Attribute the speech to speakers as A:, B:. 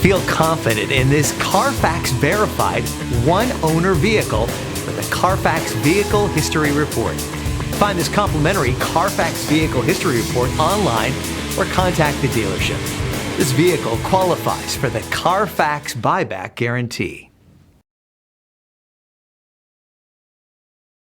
A: Feel confident in this Carfax verified one-owner vehicle with a Carfax Vehicle History Report. Find this complimentary Carfax Vehicle History Report online or contact the dealership. This vehicle qualifies for the Carfax Buyback Guarantee.